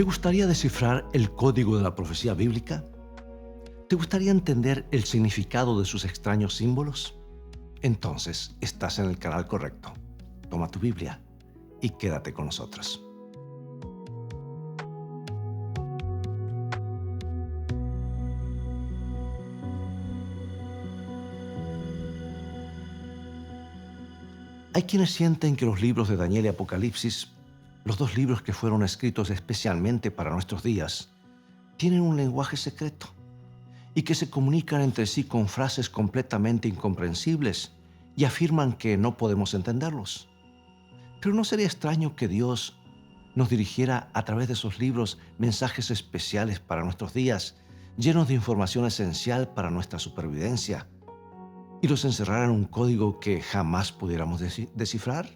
¿Te gustaría descifrar el código de la profecía bíblica? ¿Te gustaría entender el significado de sus extraños símbolos? Entonces estás en el canal correcto. Toma tu Biblia y quédate con nosotros. Hay quienes sienten que los libros de Daniel y Apocalipsis, los dos libros que fueron escritos especialmente para nuestros días, tienen un lenguaje secreto y que se comunican entre sí con frases completamente incomprensibles y afirman que no podemos entenderlos. Pero ¿no sería extraño que Dios nos dirigiera a través de esos libros mensajes especiales para nuestros días, llenos de información esencial para nuestra supervivencia, y los encerrara en un código que jamás pudiéramos descifrar?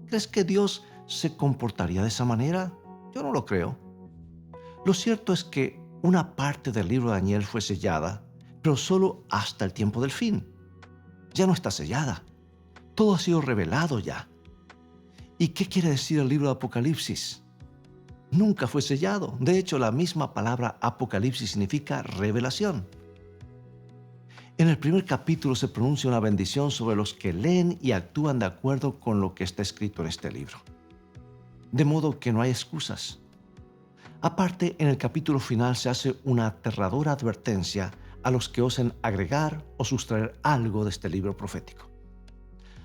¿Crees que Dios se comportaría de esa manera? Yo no lo creo. Lo cierto es que una parte del libro de Daniel fue sellada, pero solo hasta el tiempo del fin. Ya no está sellada. Todo ha sido revelado ya. ¿Y qué quiere decir el libro de Apocalipsis? Nunca fue sellado. De hecho, la misma palabra Apocalipsis significa revelación. En el primer capítulo se pronuncia una bendición sobre los que leen y actúan de acuerdo con lo que está escrito en este libro. De modo que no hay excusas. Aparte, en el capítulo final se hace una aterradora advertencia a los que osen agregar o sustraer algo de este libro profético.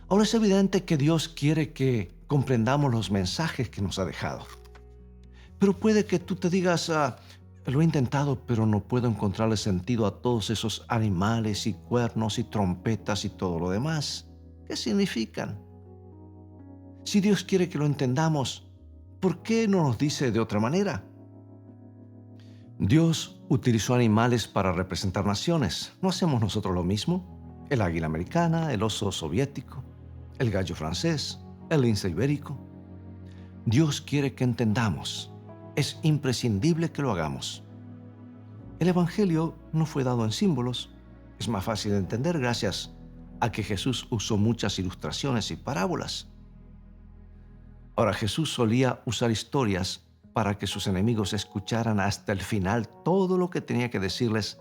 Ahora es evidente que Dios quiere que comprendamos los mensajes que nos ha dejado. Pero puede que tú te digas, lo he intentado, pero no puedo encontrarle sentido a todos esos animales y cuernos y trompetas y todo lo demás. ¿Qué significan? Si Dios quiere que lo entendamos, ¿por qué no nos dice de otra manera? Dios utilizó animales para representar naciones. ¿No hacemos nosotros lo mismo? El águila americana, el oso soviético, el gallo francés, el lince ibérico. Dios quiere que entendamos. Es imprescindible que lo hagamos. El Evangelio no fue dado en símbolos. Es más fácil de entender gracias a que Jesús usó muchas ilustraciones y parábolas. Ahora, Jesús solía usar historias para que sus enemigos escucharan hasta el final todo lo que tenía que decirles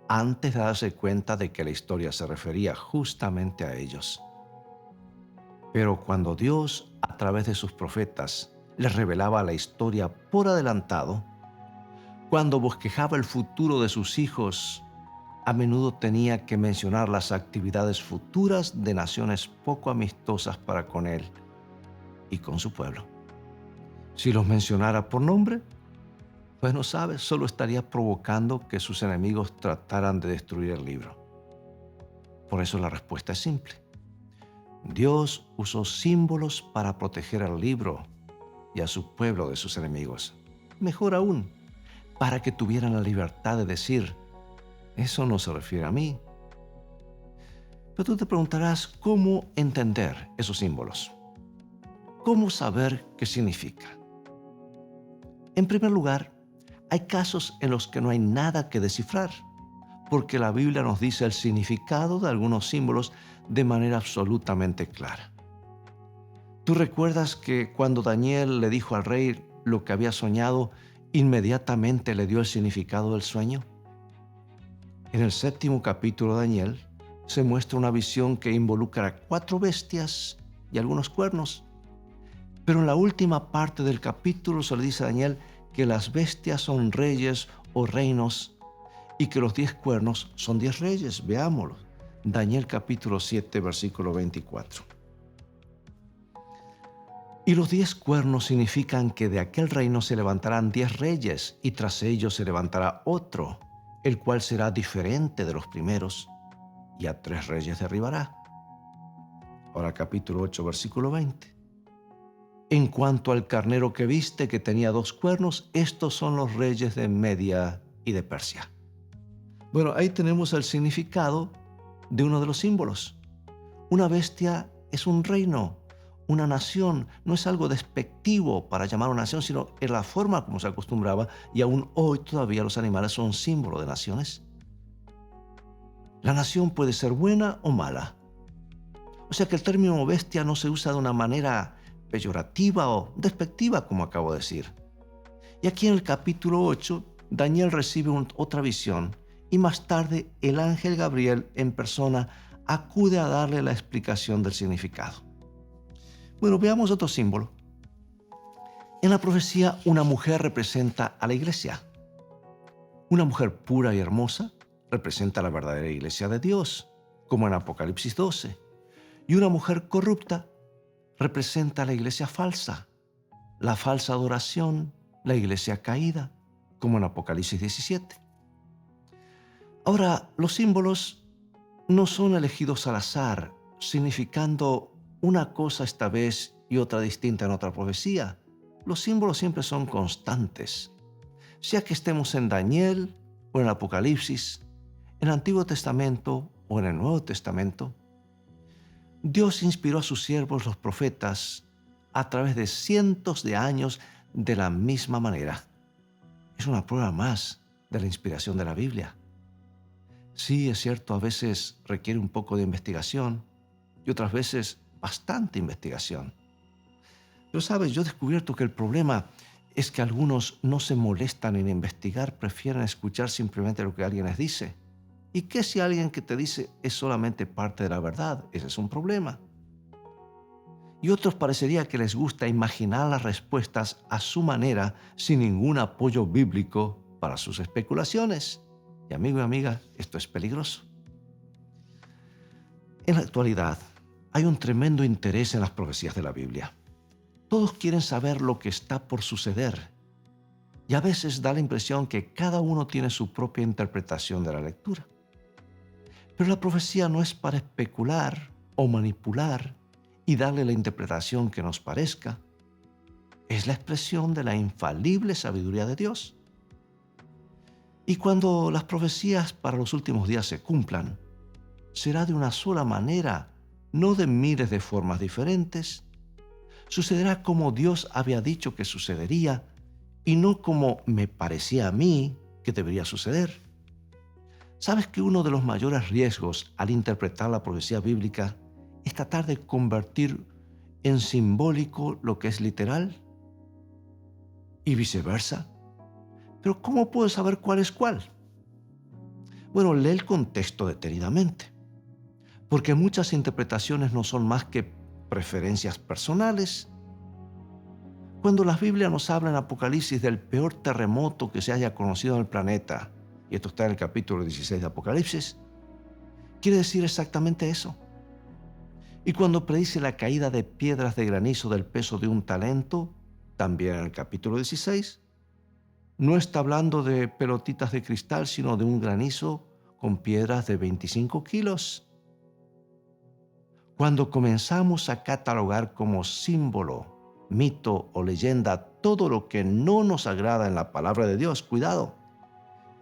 antes de darse cuenta de que la historia se refería justamente a ellos. Pero cuando Dios, a través de sus profetas, les revelaba la historia por adelantado, cuando bosquejaba el futuro de sus hijos, a menudo tenía que mencionar las actividades futuras de naciones poco amistosas para con él y con su pueblo. Si los mencionara por nombre, pues no sabes, solo estaría provocando que sus enemigos trataran de destruir el libro. Por eso la respuesta es simple. Dios usó símbolos para proteger al libro y a su pueblo de sus enemigos. Mejor aún, para que tuvieran la libertad de decir, eso no se refiere a mí. Pero tú te preguntarás, ¿cómo entender esos símbolos? ¿Cómo saber qué significa? En primer lugar, hay casos en los que no hay nada que descifrar, porque la Biblia nos dice el significado de algunos símbolos de manera absolutamente clara. ¿Tú recuerdas que cuando Daniel le dijo al rey lo que había soñado, inmediatamente le dio el significado del sueño? En el 7º capítulo de Daniel se muestra una visión que involucra 4 bestias y algunos cuernos. Pero en la última parte del capítulo se le dice a Daniel que las bestias son reyes o reinos y que los 10 cuernos son 10 reyes. Veámoslo. Daniel capítulo 7, versículo 24. Y los 10 cuernos significan que de aquel reino se levantarán 10 reyes y tras ellos se levantará otro, el cual será diferente de los primeros, y a 3 reyes derribará. Ahora capítulo 8, versículo 20. En cuanto al carnero que viste, que tenía 2 cuernos, estos son los reyes de Media y de Persia. Bueno, ahí tenemos el significado de uno de los símbolos. Una bestia es un reino, una nación. No es algo despectivo para llamar a una nación, sino es la forma como se acostumbraba, y aún hoy todavía los animales son símbolo de naciones. La nación puede ser buena o mala. O sea que el término bestia no se usa de una manera peyorativa o despectiva, como acabo de decir. Y aquí en el capítulo 8, Daniel recibe otra visión y más tarde el ángel Gabriel en persona acude a darle la explicación del significado. Bueno, veamos otro símbolo. En la profecía, una mujer representa a la iglesia. Una mujer pura y hermosa representa la verdadera iglesia de Dios, como en Apocalipsis 12. Y una mujer corrupta representa a la iglesia falsa, la falsa adoración, la iglesia caída, como en Apocalipsis 17. Ahora, los símbolos no son elegidos al azar, significando una cosa esta vez y otra distinta en otra profecía. Los símbolos siempre son constantes. Sea que estemos en Daniel o en el Apocalipsis, en el Antiguo Testamento o en el Nuevo Testamento, Dios inspiró a sus siervos los profetas a través de cientos de años de la misma manera. Es una prueba más de la inspiración de la Biblia. Sí, es cierto, a veces requiere un poco de investigación y otras veces bastante investigación. Pero sabes, yo he descubierto que el problema es que algunos no se molestan en investigar, prefieren escuchar simplemente lo que alguien les dice. ¿Y qué si alguien que te dice es solamente parte de la verdad? Ese es un problema. Y otros parecería que les gusta imaginar las respuestas a su manera sin ningún apoyo bíblico para sus especulaciones. Y amigo y amiga, esto es peligroso. En la actualidad hay un tremendo interés en las profecías de la Biblia. Todos quieren saber lo que está por suceder. Y a veces da la impresión que cada uno tiene su propia interpretación de la lectura. Pero la profecía no es para especular o manipular y darle la interpretación que nos parezca. Es la expresión de la infalible sabiduría de Dios. Y cuando las profecías para los últimos días se cumplan, será de una sola manera, no de miles de formas diferentes. Sucederá como Dios había dicho que sucedería y no como me parecía a mí que debería suceder. ¿Sabes que uno de los mayores riesgos al interpretar la profecía bíblica es tratar de convertir en simbólico lo que es literal? Y viceversa. Pero ¿cómo puedo saber cuál es cuál? Bueno, lee el contexto detenidamente, porque muchas interpretaciones no son más que preferencias personales. Cuando la Biblia nos habla en Apocalipsis del peor terremoto que se haya conocido en el planeta, y esto está en el capítulo 16 de Apocalipsis, quiere decir exactamente eso. Y cuando predice la caída de piedras de granizo del peso de un talento, también en el capítulo 16, no está hablando de pelotitas de cristal, sino de un granizo con piedras de 25 kilos. Cuando comenzamos a catalogar como símbolo, mito o leyenda todo lo que no nos agrada en la palabra de Dios, cuidado,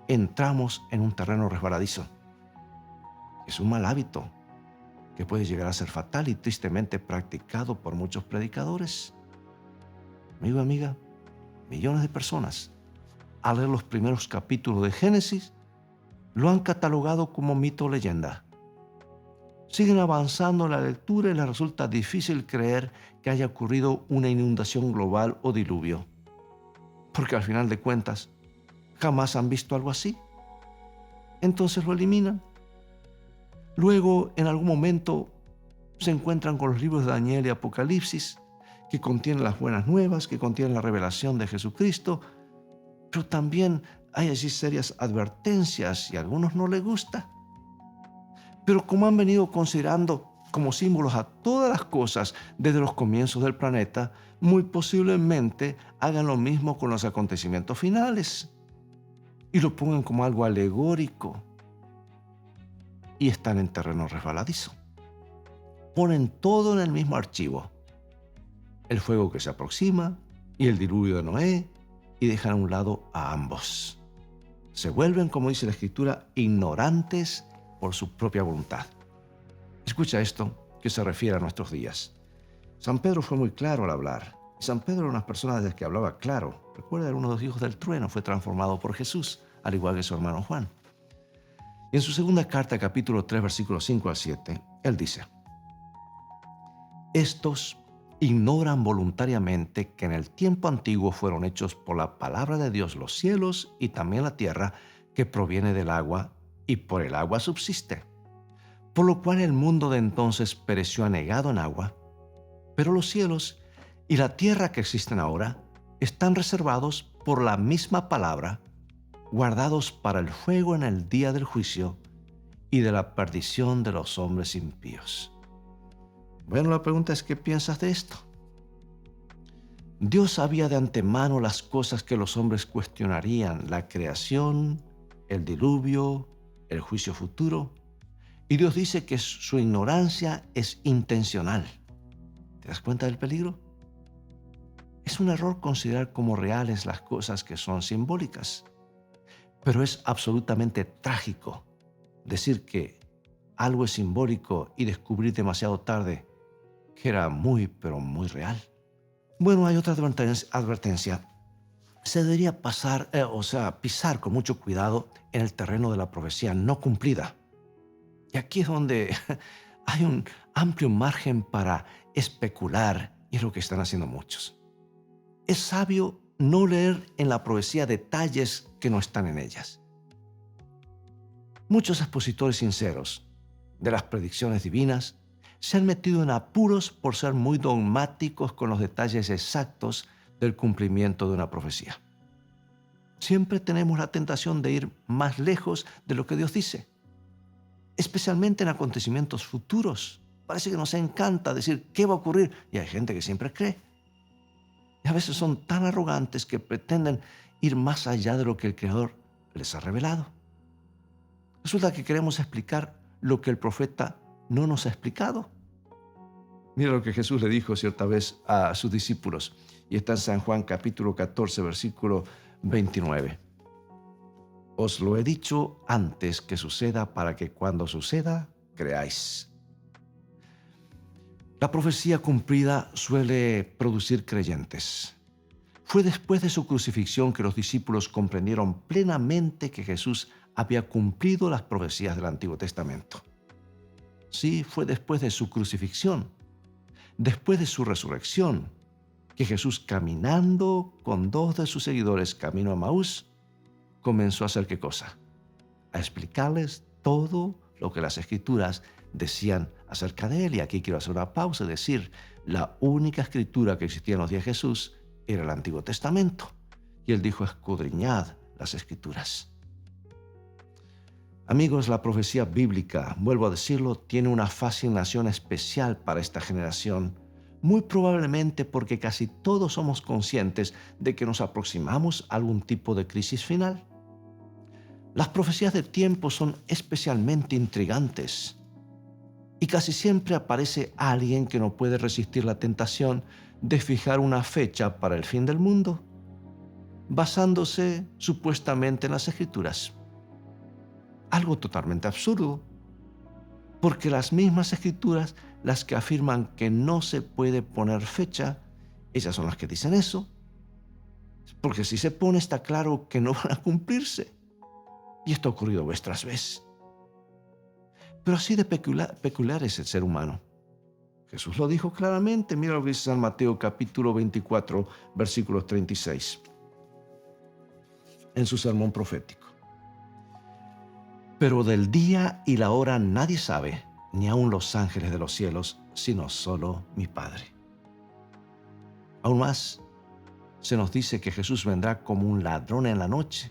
entramos en un terreno resbaladizo. Es un mal hábito que puede llegar a ser fatal y tristemente practicado por muchos predicadores. Amigo y amiga, millones de personas, al leer los primeros capítulos de Génesis, lo han catalogado como mito o leyenda. Siguen avanzando en la lectura y les resulta difícil creer que haya ocurrido una inundación global o diluvio, porque al final de cuentas, jamás han visto algo así. Entonces lo eliminan. Luego, en algún momento, se encuentran con los libros de Daniel y Apocalipsis, que contienen las buenas nuevas, que contienen la revelación de Jesucristo, pero también hay allí serias advertencias y a algunos no les gusta. Pero como han venido considerando como símbolos a todas las cosas desde los comienzos del planeta, muy posiblemente hagan lo mismo con los acontecimientos finales y lo pongan como algo alegórico y están en terreno resbaladizo. Ponen todo en el mismo archivo, el fuego que se aproxima y el diluvio de Noé, y dejan a un lado a ambos. Se vuelven, como dice la Escritura, ignorantes por su propia voluntad. Escucha esto que se refiere a nuestros días. San Pedro fue muy claro al hablar. San Pedro era una persona desde que hablaba claro. Recuerda, era uno de los hijos del trueno, fue transformado por Jesús, al igual que su hermano Juan. Y en su segunda carta, capítulo 3, versículos 5 al 7, él dice: estos ignoran voluntariamente que en el tiempo antiguo fueron hechos por la palabra de Dios los cielos y también la tierra, que proviene del agua, y por el agua subsiste. Por lo cual el mundo de entonces pereció anegado en agua, pero los cielos y la tierra que existen ahora están reservados por la misma palabra, guardados para el fuego en el día del juicio y de la perdición de los hombres impíos. Bueno, la pregunta es, ¿qué piensas de esto? Dios sabía de antemano las cosas que los hombres cuestionarían: la creación, el diluvio, el juicio futuro. Y Dios dice que su ignorancia es intencional. ¿Te das cuenta del peligro? Es un error considerar como reales las cosas que son simbólicas. Pero es absolutamente trágico decir que algo es simbólico y descubrir demasiado tarde que era muy, pero muy real. Bueno, hay otra advertencia. Se debería pisar con mucho cuidado en el terreno de la profecía no cumplida. Y aquí es donde hay un amplio margen para especular, y es lo que están haciendo muchos. Es sabio no leer en la profecía detalles que no están en ellas. Muchos expositores sinceros de las predicciones divinas se han metido en apuros por ser muy dogmáticos con los detalles exactos del cumplimiento de una profecía. Siempre tenemos la tentación de ir más lejos de lo que Dios dice, especialmente en acontecimientos futuros. Parece que nos encanta decir qué va a ocurrir, y hay gente que siempre cree. Y a veces son tan arrogantes que pretenden ir más allá de lo que el Creador les ha revelado. Resulta que queremos explicar lo que el profeta no nos ha explicado. Mira lo que Jesús le dijo cierta vez a sus discípulos, y está en San Juan capítulo 14, versículo 29. Os lo he dicho antes que suceda, para que cuando suceda, creáis. La profecía cumplida suele producir creyentes. Fue después de su crucifixión que los discípulos comprendieron plenamente que Jesús había cumplido las profecías del Antiguo Testamento. Sí, fue después de su crucifixión, después de su resurrección, que Jesús, caminando con 2 de sus seguidores camino a Emaús, comenzó a hacer ¿qué cosa? A explicarles todo lo que las Escrituras decían acerca de él. Y aquí quiero hacer una pausa y decir, la única escritura que existía en los días de Jesús era el Antiguo Testamento. Y él dijo: escudriñad las Escrituras. Amigos, la profecía bíblica, vuelvo a decirlo, tiene una fascinación especial para esta generación, muy probablemente porque casi todos somos conscientes de que nos aproximamos a algún tipo de crisis final. Las profecías de tiempo son especialmente intrigantes y casi siempre aparece alguien que no puede resistir la tentación de fijar una fecha para el fin del mundo, basándose supuestamente en las Escrituras. Algo totalmente absurdo, porque las mismas Escrituras, las que afirman que no se puede poner fecha, ellas son las que dicen eso, porque si se pone está claro que no van a cumplirse. Y esto ha ocurrido vez tras vez. Pero así de peculiar es el ser humano. Jesús lo dijo claramente. Mira lo que dice San Mateo capítulo 24, versículos 36, en su sermón profético. Pero del día y la hora nadie sabe, ni aun los ángeles de los cielos, sino solo mi Padre. Aún más, se nos dice que Jesús vendrá como un ladrón en la noche.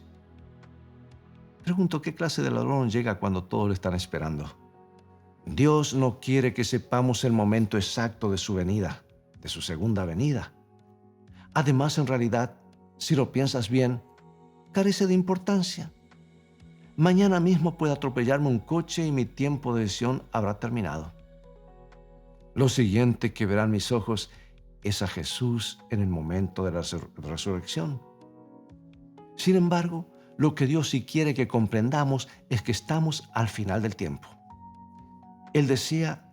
Pregunto, ¿qué clase de ladrón llega cuando todos lo están esperando? Dios no quiere que sepamos el momento exacto de su venida, de su segunda venida. Además, en realidad, si lo piensas bien, carece de importancia. Mañana mismo puede atropellarme un coche y mi tiempo de decisión habrá terminado. Lo siguiente que verán mis ojos es a Jesús en el momento de la resurrección. Sin embargo, lo que Dios sí quiere que comprendamos es que estamos al final del tiempo. Él desea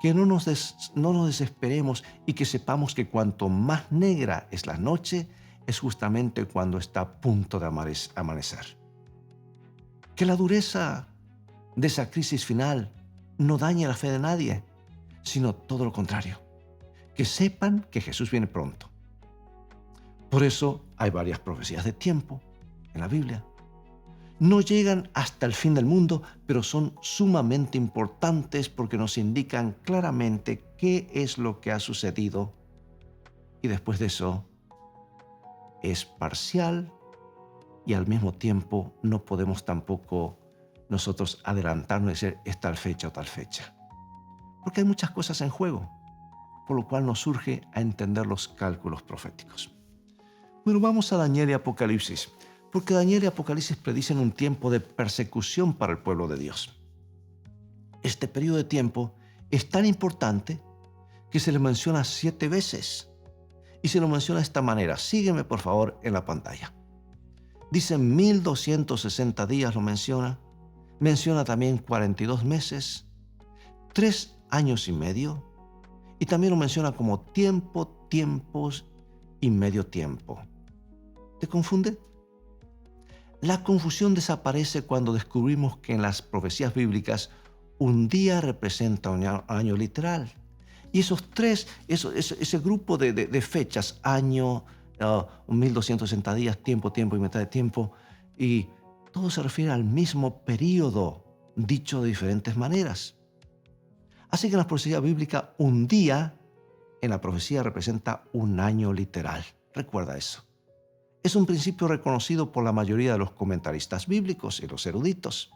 que no nos desesperemos y que sepamos que cuanto más negra es la noche, es justamente cuando está a punto de amanecer. Que la dureza de esa crisis final no dañe la fe de nadie, sino todo lo contrario. que sepan que Jesús viene pronto. Por eso hay varias profecías de tiempo en la Biblia. No llegan hasta el fin del mundo, pero son sumamente importantes porque nos indican claramente qué es lo que ha sucedido. Y después de eso es parcial y al mismo tiempo no podemos tampoco nosotros adelantarnos y decir es tal fecha o tal fecha. Porque hay muchas cosas en juego, por lo cual nos surge a entender los cálculos proféticos. Bueno, vamos a Daniel y Apocalipsis, porque Daniel y Apocalipsis predicen un tiempo de persecución para el pueblo de Dios. Este periodo de tiempo es tan importante que se le menciona 7 veces. Y se lo menciona de esta manera. Sígueme, por favor, en la pantalla. Dice 1260 días, lo menciona. Menciona también 42 meses, 3 años y medio. Y también lo menciona como tiempo, tiempos y medio tiempo. ¿Te confunde? La confusión desaparece cuando descubrimos que en las profecías bíblicas un día representa un año literal. Y esos tres, ese grupo de fechas, año, 1260 días, tiempo, tiempo y mitad de tiempo, y todo se refiere al mismo periodo, dicho de diferentes maneras. Así que en la profecía bíblica, un día en la profecía representa un año literal. Recuerda eso. Es un principio reconocido por la mayoría de los comentaristas bíblicos y los eruditos.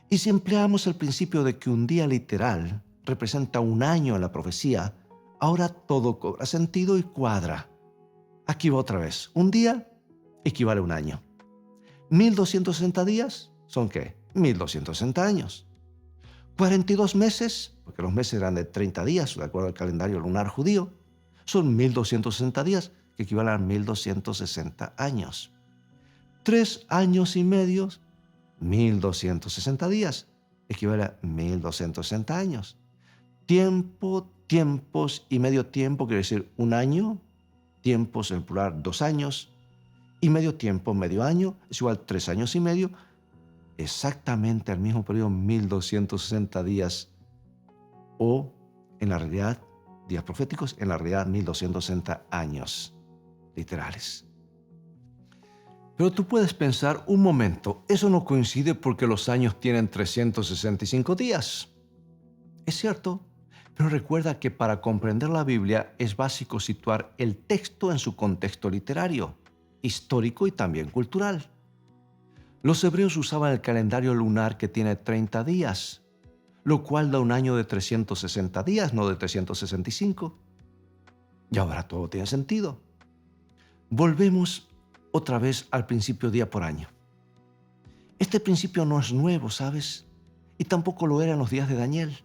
Y si empleamos el principio de que un día literal representa un año en la profecía, ahora todo cobra sentido y cuadra. Aquí va otra vez. Un día equivale a un año. 1260 días son ¿qué? 1260 años. 42 meses, porque los meses eran de 30 días, de acuerdo al calendario lunar judío, son 1260 días, que equivalen a 1260 años. 3 años y medio, 1260 días, equivale a 1260 años. Tiempo, tiempos y medio tiempo quiere decir un año, tiempos en plural 2 años, y medio tiempo, medio año, es igual a 3 años y medio, exactamente al mismo periodo, 1260 días, o en la realidad, días proféticos, en la realidad 1260 años literales. Pero tú puedes pensar, un momento, eso no coincide porque los años tienen 365 días. Es cierto, pero recuerda que para comprender la Biblia es básico situar el texto en su contexto literario, histórico y también cultural. Los hebreos usaban el calendario lunar que tiene 30 días, lo cual da un año de 360 días, no de 365. Y ahora todo tiene sentido. Volvemos otra vez al principio día por año. Este principio no es nuevo, ¿sabes? Y tampoco lo era en los días de Daniel.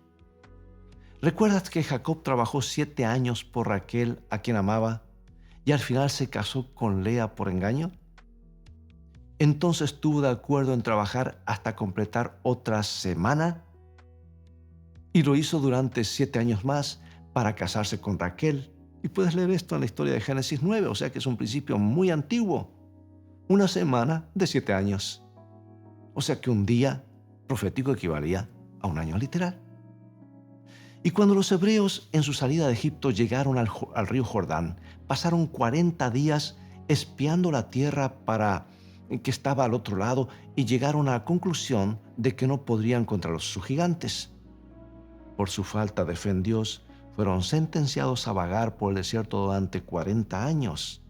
¿Recuerdas que Jacob trabajó 7 años por Raquel, a quien amaba, y al final se casó con Lea por engaño? Entonces estuvo de acuerdo en trabajar hasta completar otra semana y lo hizo durante 7 años más para casarse con Raquel. Y puedes leer esto en la historia de Génesis 9, o sea que es un principio muy antiguo. Una semana de 7 años. O sea que un día profético equivalía a un año literal. Y cuando los hebreos en su salida de Egipto llegaron al río Jordán, pasaron 40 días espiando la tierra que estaba al otro lado y llegaron a la conclusión de que no podrían contra sus gigantes. Por su falta de fe en Dios, fueron sentenciados a vagar por el desierto durante 40 años.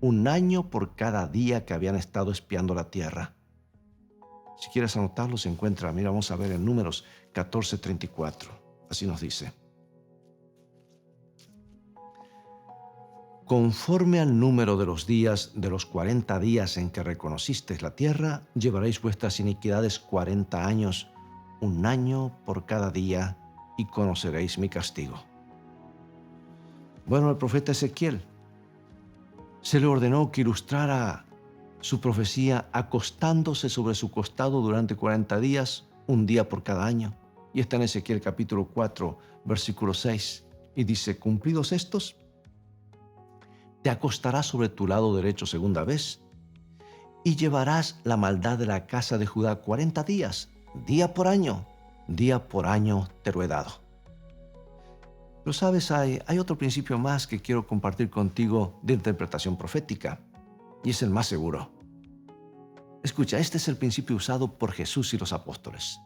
Un año por cada día que habían estado espiando la tierra. Si quieres anotarlo, se encuentra, mira, vamos a ver en Números 14:34. Así nos dice. Conforme al número de los días de los 40 días en que reconocisteis la tierra, llevaréis vuestras iniquidades 40 años, un año por cada día, y conoceréis mi castigo. Bueno, el profeta Ezequiel se le ordenó que ilustrara su profecía acostándose sobre su costado durante 40 días, un día por cada año. Y está en Ezequiel capítulo 4, versículo 6. Y dice, cumplidos estos, te acostarás sobre tu lado derecho segunda vez y llevarás la maldad de la casa de Judá 40 días, día por año te lo he dado. Pero sabes, hay otro principio más que quiero compartir contigo de interpretación profética, y es el más seguro. Escucha, este es el principio usado por Jesús y los apóstoles.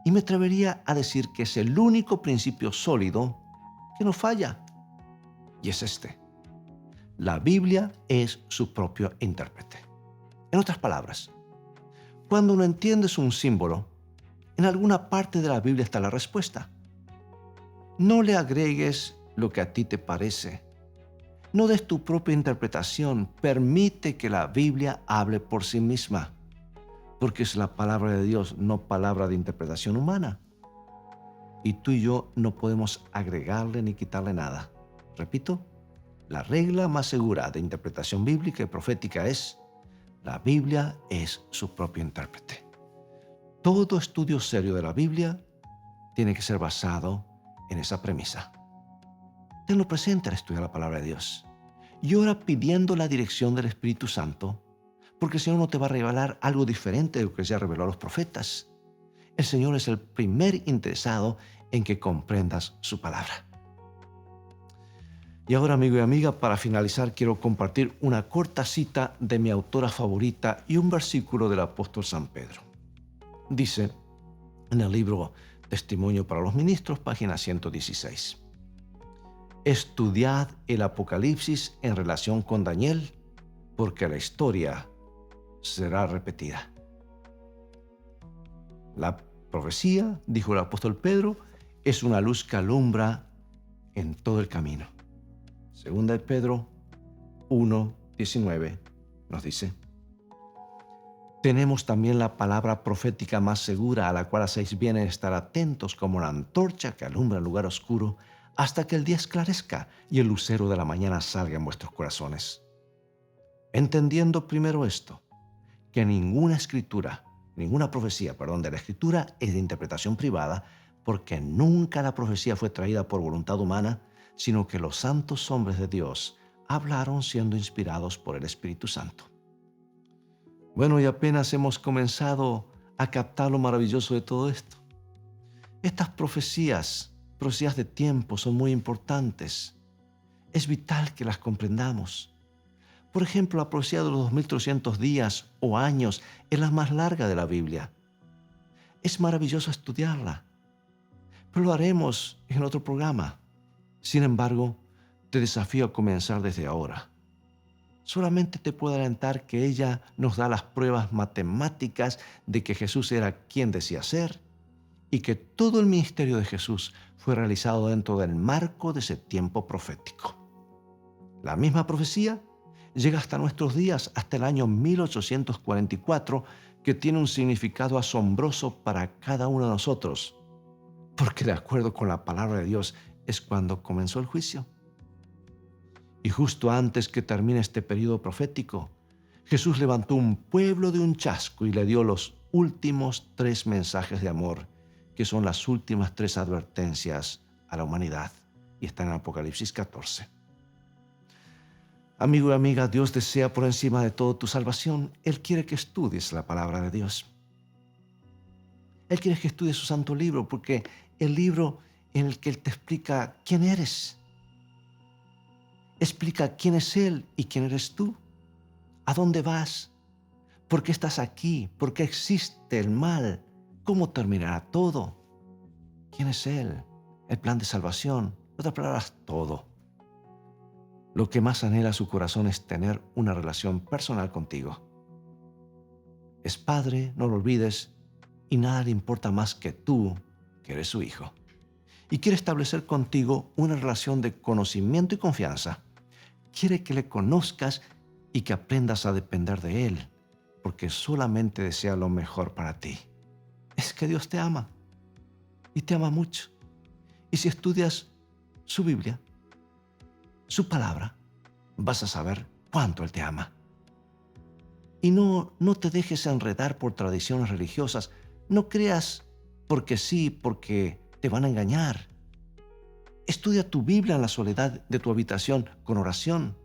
Y me atrevería a decir que es el único principio sólido que no falla. Y es este. La Biblia es su propio intérprete. En otras palabras, cuando no entiendes un símbolo, en alguna parte de la Biblia está la respuesta. No le agregues lo que a ti te parece. No des tu propia interpretación. Permite que la Biblia hable por sí misma, porque es la palabra de Dios, no palabra de interpretación humana. Y tú y yo no podemos agregarle ni quitarle nada. Repito, la regla más segura de interpretación bíblica y profética es: la Biblia es su propio intérprete. Todo estudio serio de la Biblia tiene que ser basado en esa premisa. Tenlo presente al estudiar la palabra de Dios. Y ora pidiendo la dirección del Espíritu Santo, porque el Señor no te va a revelar algo diferente de lo que ya reveló a los profetas. El Señor es el primer interesado en que comprendas su palabra. Y ahora, amigo y amiga, para finalizar, quiero compartir una corta cita de mi autora favorita y un versículo del apóstol San Pedro. Dice en el libro Testimonio para los Ministros, página 116. Estudiad el Apocalipsis en relación con Daniel, porque la historia será repetida. La profecía, dijo el apóstol Pedro, es una luz que alumbra en todo el camino. Segunda de Pedro 1:19 nos dice: tenemos también la palabra profética más segura, a la cual hacéis bien en estar atentos como la antorcha que alumbra el lugar oscuro, hasta que el día esclarezca y el lucero de la mañana salga en vuestros corazones. Entendiendo primero esto, que ninguna profecía de la Escritura es de interpretación privada, porque nunca la profecía fue traída por voluntad humana, sino que los santos hombres de Dios hablaron siendo inspirados por el Espíritu Santo. Bueno, y apenas hemos comenzado a captar lo maravilloso de todo esto. Estas profecías de tiempo son muy importantes. Es vital que las comprendamos. Por ejemplo, la profecía de los 2300 días o años es la más larga de la Biblia. Es maravilloso estudiarla, pero lo haremos en otro programa. Sin embargo, te desafío a comenzar desde ahora. Solamente te puedo adelantar que ella nos da las pruebas matemáticas de que Jesús era quien decía ser y que todo el ministerio de Jesús fue realizado dentro del marco de ese tiempo profético. La misma profecía llega hasta nuestros días, hasta el año 1844, que tiene un significado asombroso para cada uno de nosotros, porque de acuerdo con la palabra de Dios es cuando comenzó el juicio. Y justo antes que termine este periodo profético, Jesús levantó un pueblo de un chasco y le dio los últimos 3 mensajes de amor, que son las últimas 3 advertencias a la humanidad, y están en Apocalipsis 14. Amigo y amiga, Dios desea por encima de todo tu salvación. Él quiere que estudies la palabra de Dios. Él quiere que estudies su santo libro, porque el libro en el que Él te explica quién eres, explica quién es Él y quién eres tú, a dónde vas, por qué estás aquí, por qué existe el mal, cómo terminará todo, quién es Él, el plan de salvación, en otras palabras, todo. Lo que más anhela su corazón es tener una relación personal contigo. Es Padre, no lo olvides, y nada le importa más que tú, que eres su hijo. Y quiere establecer contigo una relación de conocimiento y confianza. Quiere que le conozcas y que aprendas a depender de Él, porque solamente desea lo mejor para ti. Es que Dios te ama, y te ama mucho. Y si estudias su Biblia, su palabra, vas a saber cuánto Él te ama. Y no te dejes enredar por tradiciones religiosas. No creas porque sí, porque te van a engañar. Estudia tu Biblia en la soledad de tu habitación con oración.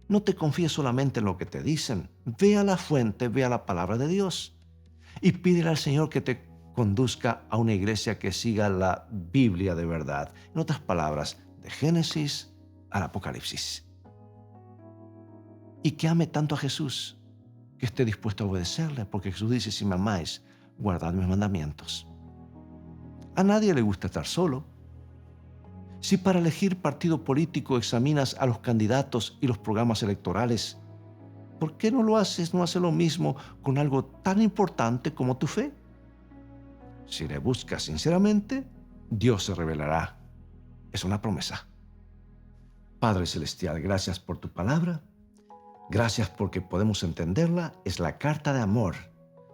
No te confíes solamente en lo que te dicen. Ve a la fuente, ve a la palabra de Dios y pídele al Señor que te conduzca a una iglesia que siga la Biblia de verdad. En otras palabras, de Génesis al Apocalipsis. Y que ame tanto a Jesús, que esté dispuesto a obedecerle, porque Jesús dice, si me amáis, guardad mis mandamientos. A nadie le gusta estar solo. Si para elegir partido político examinas a los candidatos y los programas electorales, ¿por qué no lo haces, no haces lo mismo con algo tan importante como tu fe? Si le buscas sinceramente, Dios se revelará. Es una promesa. Padre Celestial, gracias por tu palabra. Gracias porque podemos entenderla. Es la carta de amor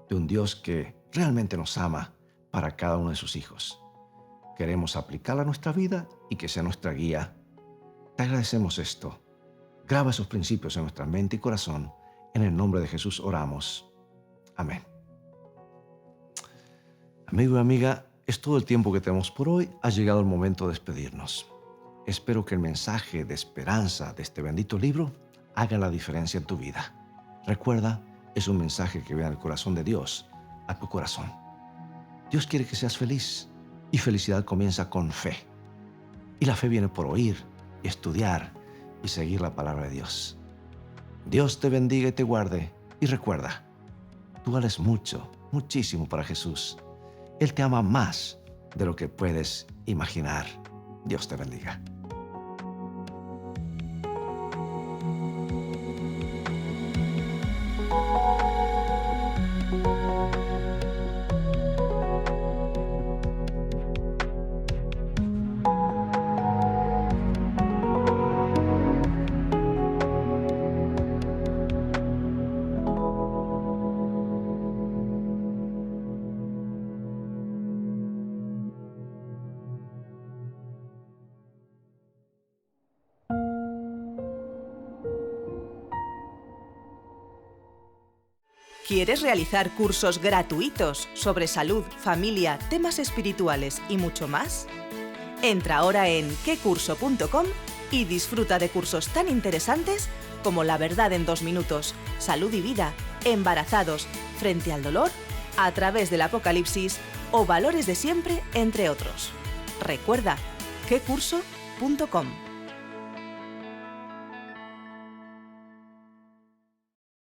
de un Dios que realmente nos ama para cada uno de sus hijos. Queremos aplicarla a nuestra vida y que sea nuestra guía. Te agradecemos esto. Graba esos principios en nuestra mente y corazón. En el nombre de Jesús oramos. Amén. Amigo y amiga, es todo el tiempo que tenemos por hoy. Ha llegado el momento de despedirnos. Espero que el mensaje de esperanza de este bendito libro haga la diferencia en tu vida. Recuerda, es un mensaje que viene del corazón de Dios a tu corazón. Dios quiere que seas feliz y felicidad comienza con fe. Y la fe viene por oír, estudiar y seguir la palabra de Dios. Dios te bendiga y te guarde. Y recuerda, tú vales mucho, muchísimo para Jesús. Él te ama más de lo que puedes imaginar. Dios te bendiga. ¿Quieres realizar cursos gratuitos sobre salud, familia, temas espirituales y mucho más? Entra ahora en quecurso.com y disfruta de cursos tan interesantes como La verdad en 2 minutos, Salud y vida, Embarazados, Frente al dolor, A través del Apocalipsis o Valores de siempre, entre otros. Recuerda, quecurso.com.